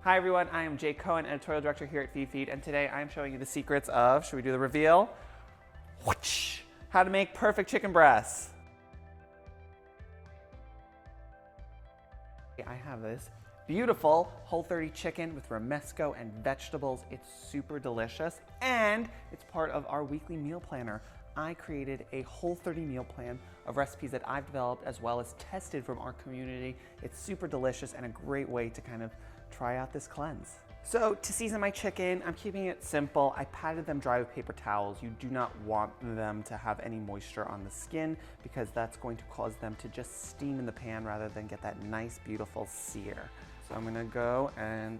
Hi everyone, I am Jay Cohen, editorial director here at Feedfeed, and today I am showing you the secrets of, should we do the reveal? Whoosh! How to make perfect chicken breasts. I have this beautiful Whole30 chicken with Romesco and vegetables. It's super delicious, and it's part of our weekly meal planner. I created a Whole30 meal plan of recipes that I've developed as well as tested from our community. It's super delicious and a great way to kind of try out this cleanse. So to season my chicken, I'm keeping it simple. I patted them dry with paper towels. You do not want them to have any moisture on the skin because that's going to cause them to just steam in the pan rather than get that nice, beautiful sear. So I'm gonna go and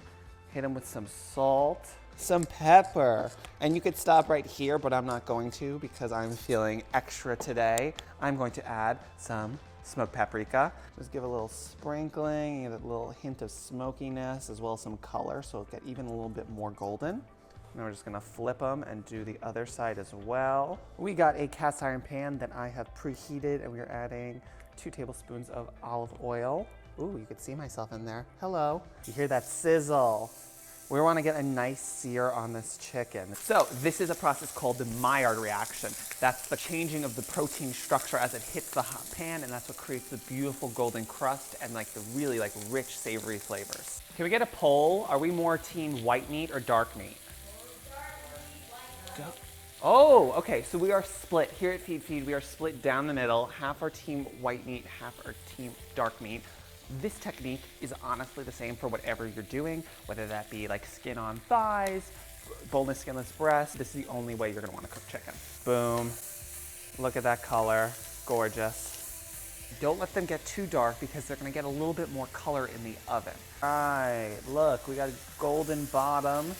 hit them with some salt, some pepper, and you could stop right here, but I'm not going to because I'm feeling extra today. I'm going to add some smoked paprika. Just give a little sprinkling, and a little hint of smokiness as well as some color so it'll get even a little bit more golden. Now we're just gonna flip them and do the other side as well. We got a cast iron pan that I have preheated and we're adding 2 tablespoons of olive oil. Ooh, you could see myself in there. Hello. You hear that sizzle. We want to get a nice sear on this chicken. So this is a process called the Maillard reaction. That's the changing of the protein structure as it hits the hot pan, and that's what creates the beautiful golden crust and like the really like rich savory flavors. Can we get a poll? Are we more team white meat or dark meat? Oh, okay, so we are split here at Feedfeed. We are split down the middle. Half our team white meat, half our team dark meat. This technique is honestly the same for whatever you're doing, whether that be like skin on thighs, boneless, skinless breast. This is the only way you're gonna wanna cook chicken. Boom, look at that color, gorgeous. Don't let them get too dark because they're gonna get a little bit more color in the oven. All right, look, we got a golden bottom.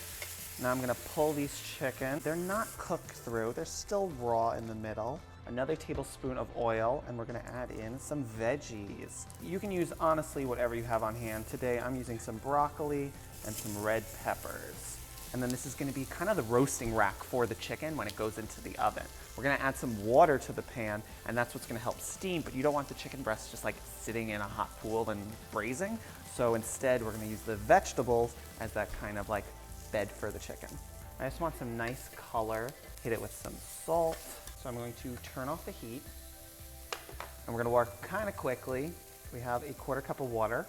Now I'm gonna pull these chicken. They're not cooked through, they're still raw in the middle. Another tablespoon of oil, and we're gonna add in some veggies. You can use, honestly, whatever you have on hand. Today, I'm using some broccoli and some red peppers. And then this is gonna be kind of the roasting rack for the chicken when it goes into the oven. We're gonna add some water to the pan, and that's what's gonna help steam, but you don't want the chicken breast just like sitting in a hot pool and braising. So instead, we're gonna use the vegetables as that kind of like bed for the chicken. I just want some nice color. Hit it with some salt. So I'm going to turn off the heat, and we're gonna work kind of quickly. We have a 1/4 cup of water.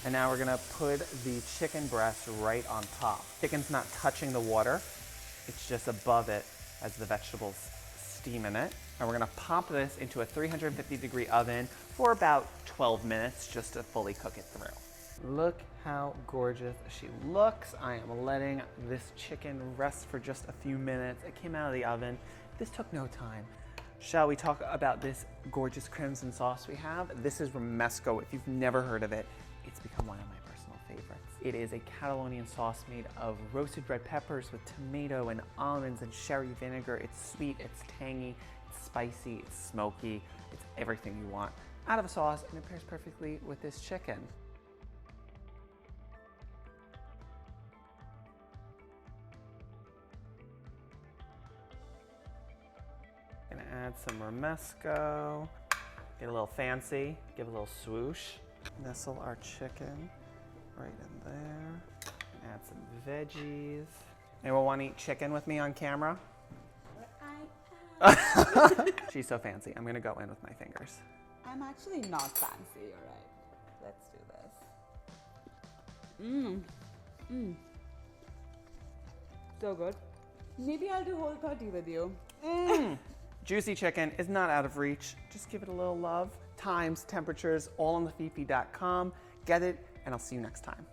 And now we're gonna put the chicken breast right on top. Chicken's not touching the water, it's just above it as the vegetables steam in it. And we're gonna pop this into a 350-degree oven for about 12 minutes just to fully cook it through. Look how gorgeous she looks. I am letting this chicken rest for just a few minutes. It came out of the oven. This took no time. Shall we talk about this gorgeous crimson sauce we have? This is Romesco. If you've never heard of it, it's become one of my personal favorites. It is a Catalonian sauce made of roasted red peppers with tomato and almonds and sherry vinegar. It's sweet, it's tangy, it's spicy, it's smoky. It's everything you want out of a sauce, and it pairs perfectly with this chicken. Gonna add some Romesco, get a little fancy, give a little swoosh. Nestle our chicken right in there. Add some veggies. Anyone want to eat chicken with me on camera? She's so fancy. I'm gonna go in with my fingers. I'm actually not fancy, you're right. Let's do this. So good. Maybe I'll do Whole30 with you. Juicy chicken is not out of reach. Just give it a little love. Times, temperatures, all on the feedfeed.com. Get it, and I'll see you next time.